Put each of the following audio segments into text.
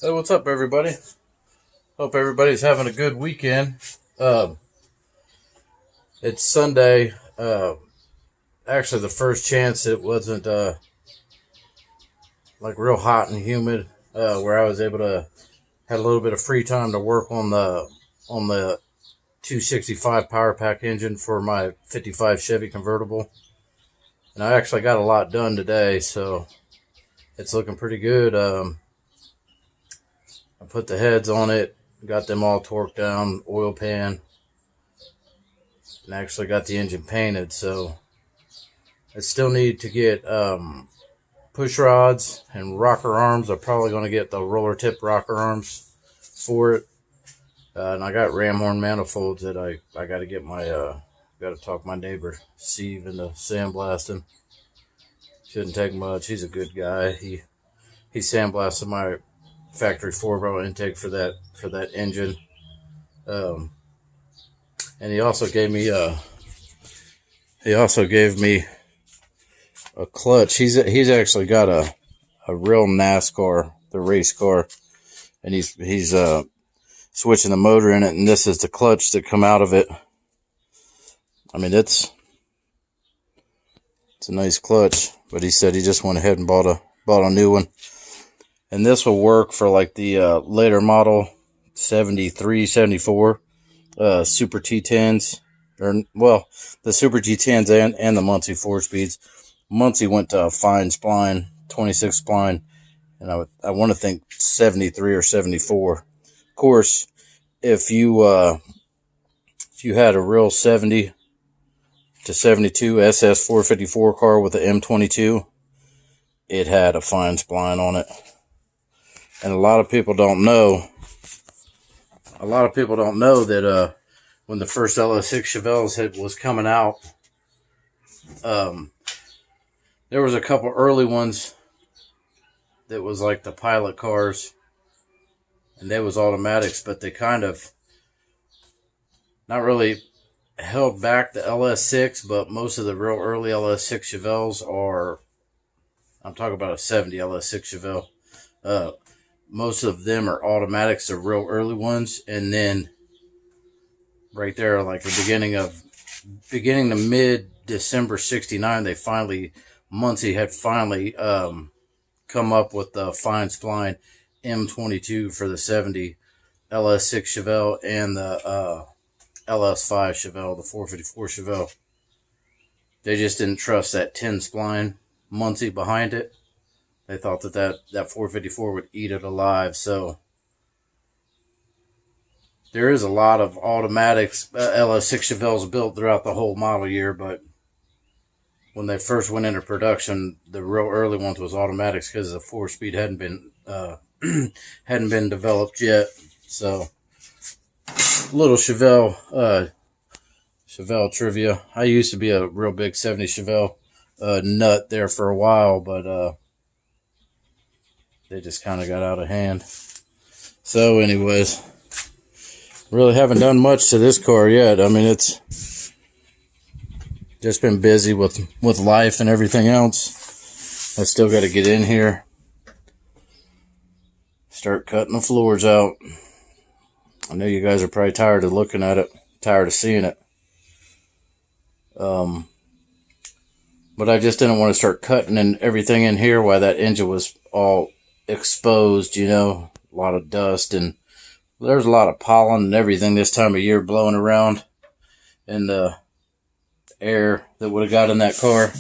Hey, what's up, everybody? Hope everybody's having a good weekend. Uh, it's Sunday. Actually, the first chance it wasn't like real hot and humid, where I was able to had a little bit of free time to work on the 265 power pack engine for my 55 Chevy Convertible, and I actually got a lot done today, so it's looking pretty good. I put the heads on it, got them all torqued down, oil pan, and actually got the engine painted. So I still need to get push rods and rocker arms. I'm probably going to get the roller tip rocker arms for it. And I got ram horn manifolds that I got to get my got to talk my neighbor Steve into sandblasting. Shouldn't take much. He's a good guy. He sandblasted my factory 4-barrel intake for that engine. And he also gave me a clutch. He's actually got a real NASCAR, the race car, and he's switching the motor in it, and this is the clutch that come out of it. I mean, it's a nice clutch, but he said he just went ahead and bought a new one, and this will work for like the later model 73, 74 Super T10s, or well, the Super G10s and the Muncie 4-speeds. Muncie went to a fine spline, 26 spline, and I want to think 73 or 74. Of course, if you had a real 70 to 72 SS 454 car with an M22, it had a fine spline on it. And a lot of people don't know that when the first LS6 Chevelles was coming out, there was a couple early ones that was like the pilot cars, and they was automatics, but they kind of not really held back the LS6, but most of the real early LS6 Chevelles are, I'm talking about a 70 LS6 Chevelle. Most of them are automatics, the real early ones, and then right there, like the beginning to mid December '69, Muncie had finally come up with the fine spline M22 for the 70 LS6 Chevelle and the LS5 Chevelle, the 454 Chevelle. They just didn't trust that 10 spline Muncie behind it. They thought that 454 would eat it alive. So there is a lot of automatics LS6 Chevelles built throughout the whole model year, but when they first went into production, the real early ones was automatics because the 4-speed hadn't been developed yet. So little Chevelle trivia. I used to be a real big 70 Chevelle nut there for a while, but they just kind of got out of hand. So anyways, really haven't done much to this car yet. I mean, it's just been busy with life and everything else. I still got to get in here, start cutting the floors out. I know you guys are probably tired of looking at it, tired of seeing it. But I just didn't want to start cutting and everything in here while that engine was all exposed, a lot of dust, and there's a lot of pollen and everything this time of year blowing around in the air that would have got in that car.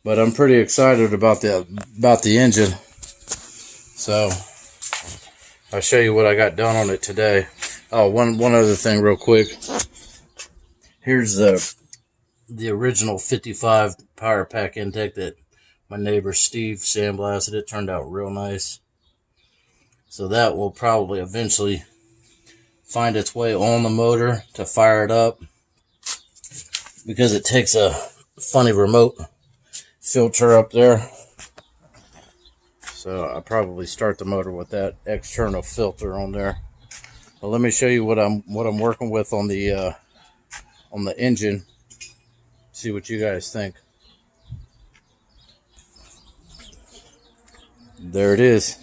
But I'm pretty excited about the engine. So I'll show you what I got done on it today. Oh, one other thing real quick. Here's the original 55 power pack intake that my neighbor Steve sandblasted. It turned out real nice. So that will probably eventually find its way on the motor to fire it up, because it takes a funny remote filter up there. So I'll probably start the motor with that external filter on there. Well, let me show you what I'm working with on the engine. See what you guys think. There it is.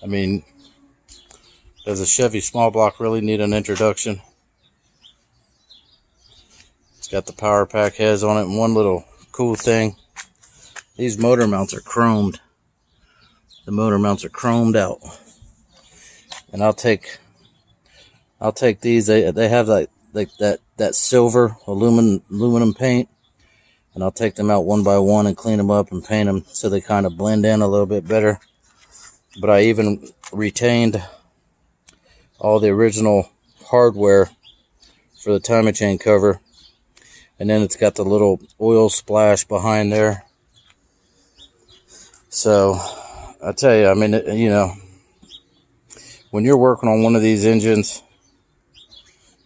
I mean, does a Chevy small block really need an introduction? It's got the power pack heads on it, and one little cool thing, these motor mounts are chromed. The motor mounts are chromed out. And I'll take these, they have like that silver aluminum paint, and I'll take them out one by one and clean them up and paint them so they kind of blend in a little bit better. But I even retained all the original hardware for the timing chain cover, and then it's got the little oil splash behind there. So I tell you, I mean, you know, when you're working on one of these engines,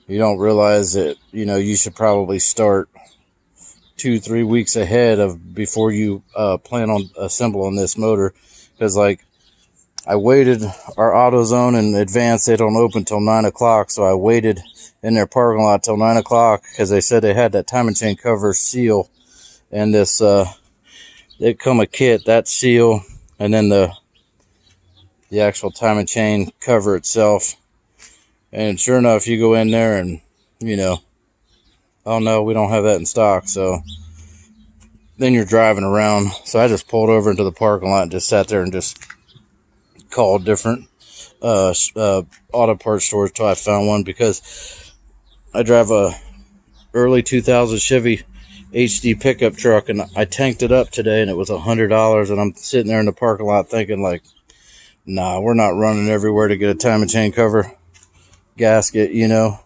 you don't realize that, you know, you should probably start 2-3 weeks ahead of before you plan on assembling this motor. Because, like, I waited, our AutoZone and Advance, they don't open till 9 o'clock, so I waited in their parking lot till 9 o'clock because they said they had that timing chain cover seal, and this it come a kit, that seal, and then the actual timing chain cover itself. And sure enough, you go in there and, you know, oh no, we don't have that in stock. So then you're driving around. So I just pulled over into the parking lot and just sat there and just called different auto parts stores till I found one, because I drive a early 2000 Chevy HD pickup truck, and I tanked it up today, and it was $100, and I'm sitting there in the parking lot thinking, like, nah, we're not running everywhere to get a timing chain cover gasket, you know.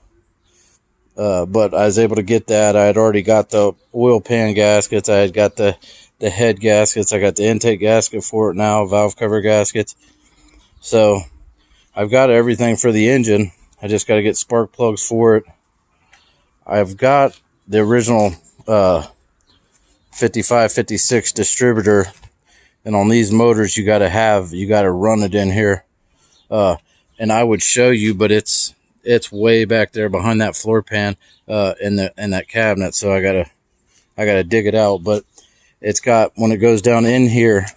But I was able to get that. I had already got the oil pan gaskets. I had got the head gaskets. I got the intake gasket for it now, valve cover gaskets. So I've got everything for the engine. I just got to get spark plugs for it. I've got the original 55-56 distributor, and on these motors you got to run it in here. And I would show you, but it's way back there behind that floor pan in that cabinet, so I gotta dig it out. But it's got, when it goes down in here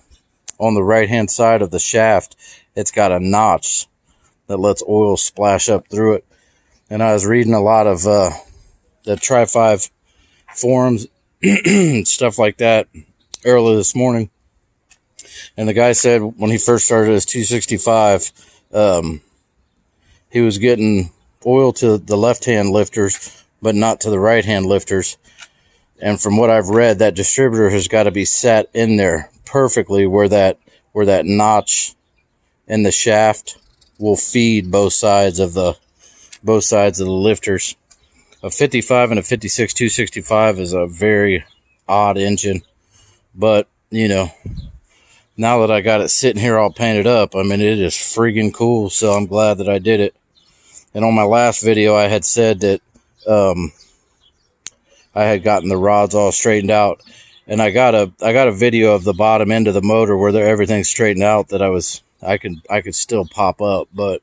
on the right hand side of the shaft, it's got a notch that lets oil splash up through it. And I was reading a lot of the Tri-5 forums stuff like that early this morning, and the guy said when he first started his 265, he was getting oil to the left-hand lifters, but not to the right-hand lifters. And from what I've read, that distributor has got to be set in there perfectly where that notch in the shaft will feed both sides of the lifters. A 55 and a 56 265 is a very odd engine, but, you know, now that I got it sitting here all painted up, I mean, it is freaking cool, so I'm glad that I did it. And on my last video, I had said that I had gotten the rods all straightened out, and I got a video of the bottom end of the motor where everything's straightened out that I could still pop up, but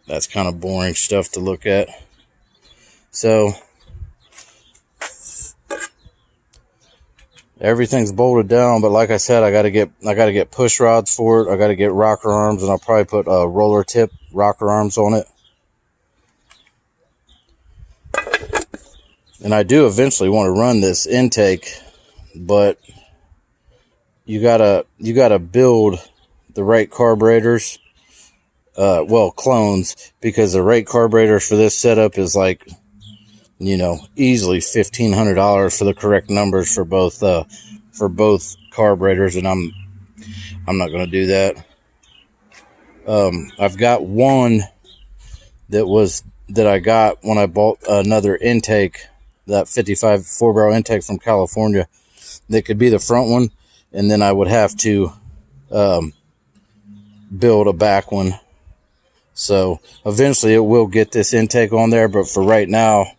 that's kind of boring stuff to look at. So everything's bolted down, but like I said, I gotta get push rods for it. I gotta get rocker arms, and I'll probably put roller tip rocker arms on it. And I do eventually want to run this intake, but you gotta build the right carburetors, well, clones, because the right carburetors for this setup is like, you know, easily $1,500 for the correct numbers for both carburetors, and I'm not going to do that. I've got one that I got when I bought another intake, that 55 4-barrel intake from California, that could be the front one, and then I would have to build a back one. So eventually it will get this intake on there, but for right now,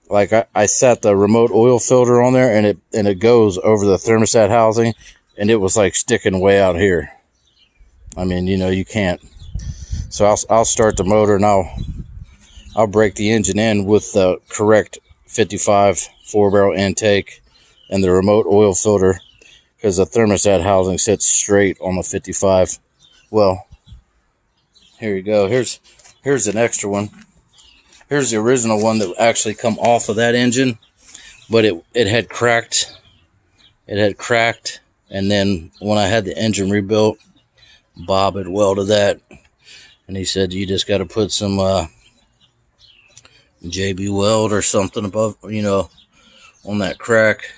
like I set the remote oil filter on there, and it goes over the thermostat housing, and it was like sticking way out here. I mean, you know, you can't. So I'll start the motor, and I'll break the engine in with the correct 55 4-barrel intake and the remote oil filter, because the thermostat housing sits straight on the 55. Well, here you go. Here's an extra one. Here's the original one that actually come off of that engine, but it had cracked. It had cracked, and then when I had the engine rebuilt, Bob had welded that, and he said you just got to put some JB weld or something above, on that crack.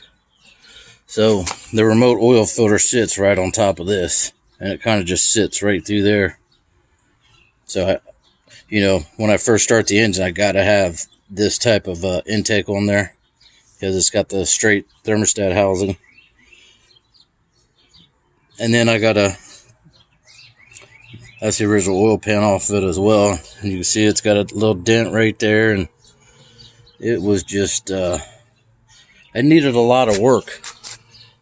So the remote oil filter sits right on top of this, and it kind of just sits right through there. So when I first start the engine, I got to have this type of intake on there because it's got the straight thermostat housing. And then that's the original oil pan off of it as well. And you can see it's got a little dent right there, and it was just, it needed a lot of work.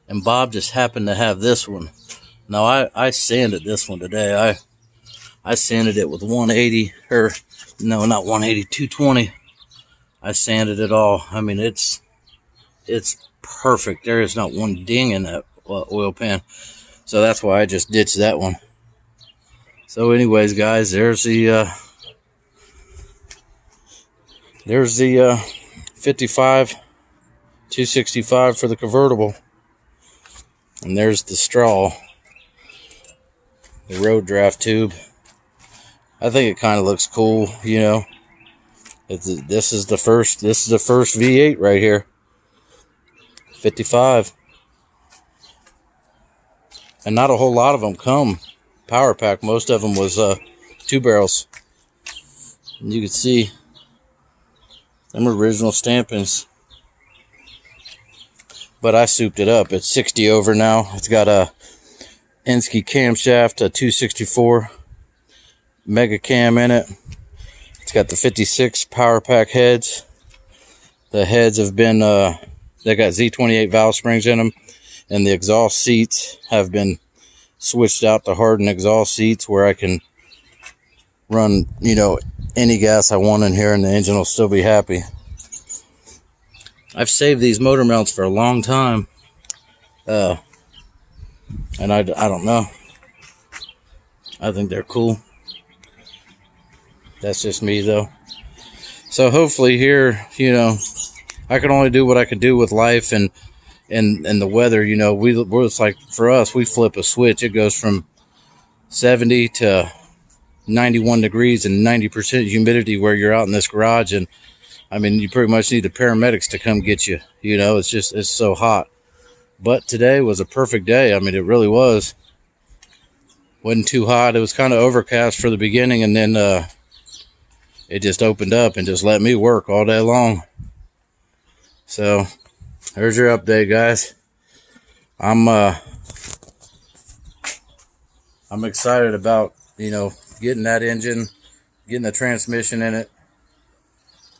And Bob just happened to have this one. Now, I sanded this one today. I sanded it with 180, or no, not 180, 220. I sanded it all. I mean, it's perfect. There is not one ding in that oil pan. So that's why I just ditched that one. So anyways, guys, there's the 55 265 for the convertible. And there's the straw, the road draft tube. I think it kind of looks cool, This is the first V8 right here. 55. And not a whole lot of them come power pack. Most of them was 2 barrels. And you can see them original stampings. But I souped it up. It's 60 over now. It's got a Enski camshaft, a 264 mega cam in it. It's got the 56 power pack heads. The heads have been they got Z28 valve springs in them, and the exhaust seats have been switched out to hardened exhaust seats where I can run any gas I want in here and the engine will still be happy. I've saved these motor mounts for a long time, and I don't know. I think they're cool. That's just me, though. So hopefully here, I can only do what I can do with life and the weather. It's like, for us, we flip a switch. It goes from 70 to 91 degrees and 90% humidity where you're out in this garage, and I mean, you pretty much need the paramedics to come get you. It's so hot. But today was a perfect day. I mean, it really was. Wasn't too hot. It was kind of overcast for the beginning, and then it just opened up and just let me work all day long. So there's your update, guys. I'm excited about getting that engine, getting the transmission in it,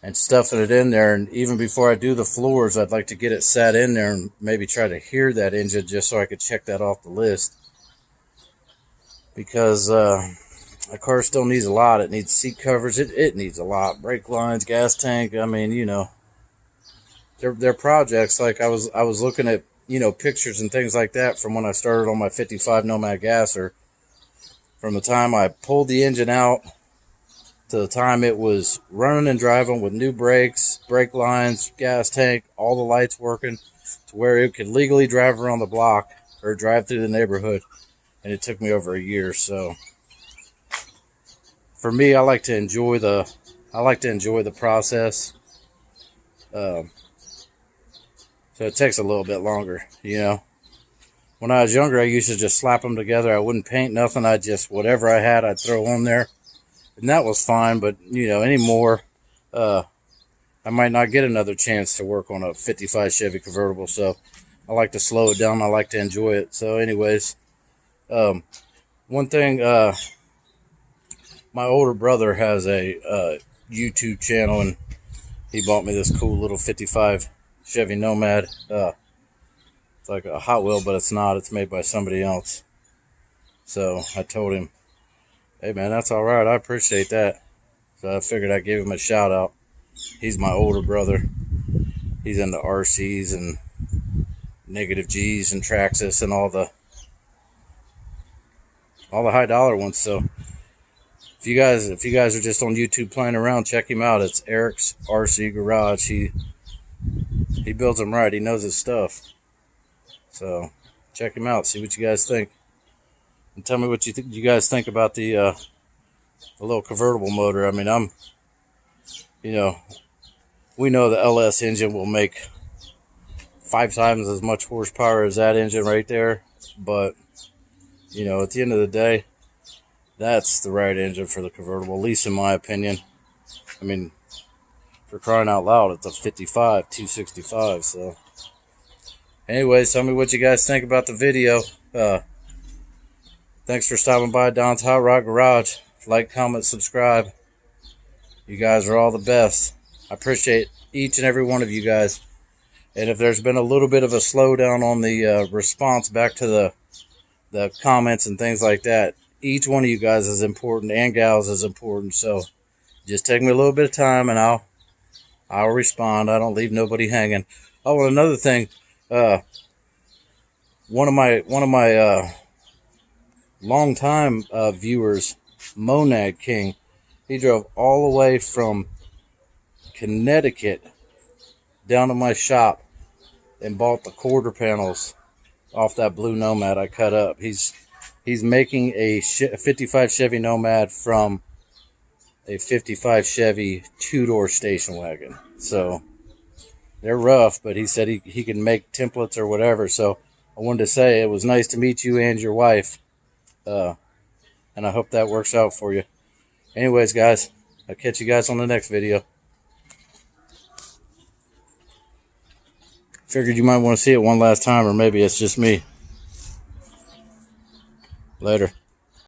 and stuffing it in there. And even before I do the floors, I'd like to get it sat in there and maybe try to hear that engine just so I could check that off the list. Because the car still needs a lot. It needs seat covers. It needs a lot. Brake lines, gas tank. I mean, they're projects. Like I was looking at, pictures and things like that from when I started on my 55 Nomad gasser. From the time I pulled the engine out to the time it was running and driving with new brakes, brake lines, gas tank, all the lights working, to where it could legally drive around the block or drive through the neighborhood. And it took me over a year. So for me, I like to enjoy the process. So it takes a little bit longer, When I was younger, I used to just slap them together. I wouldn't paint nothing. I just, whatever I had, I'd throw on there. And that was fine. But, anymore, I might not get another chance to work on a 55 Chevy convertible. So I like to slow it down. I like to enjoy it. So anyways, one thing, my older brother has a YouTube channel, and he bought me this cool little 55 Chevy Nomad. It's like a Hot Wheel, but it's not. It's made by somebody else. So I told him, hey man, that's all right. I appreciate that. So I figured I'd give him a shout out. He's my older brother. He's into RCs and negative G's and Traxxas and all the all the high dollar ones. So if you guys are just on YouTube playing around, check him out. It's Eric's RC Garage. He builds them right. He knows his stuff. So check him out. See what you guys think, and tell me what you guys think about the little convertible motor. I mean, we know the LS engine will make 5 times as much horsepower as that engine right there, but at the end of the day, that's the right engine for the convertible, at least in my opinion. I mean, for crying out loud, it's a 55 265. So anyways, tell me what you guys think about the video. Thanks for stopping by Don's Hot Rod Garage. Like, comment, subscribe. You guys are all the best. I appreciate each and every one of you guys. And if there's been a little bit of a slowdown on the response back to the comments and things like that, each one of you guys is important, and gals is important. So just take me a little bit of time, and I'll respond. I don't leave nobody hanging. Oh, and another thing, one of my longtime viewers, Monad King, he drove all the way from Connecticut down to my shop and bought the quarter panels off that blue Nomad I cut up. He's making a 55 Chevy Nomad from a 55 Chevy 2-door station wagon. So they're rough, but he said he can make templates or whatever. So I wanted to say it was nice to meet you and your wife, and I hope that works out for you. Anyways, guys, I'll catch you guys on the next video. Figured you might want to see it one last time, or maybe it's just me. Later.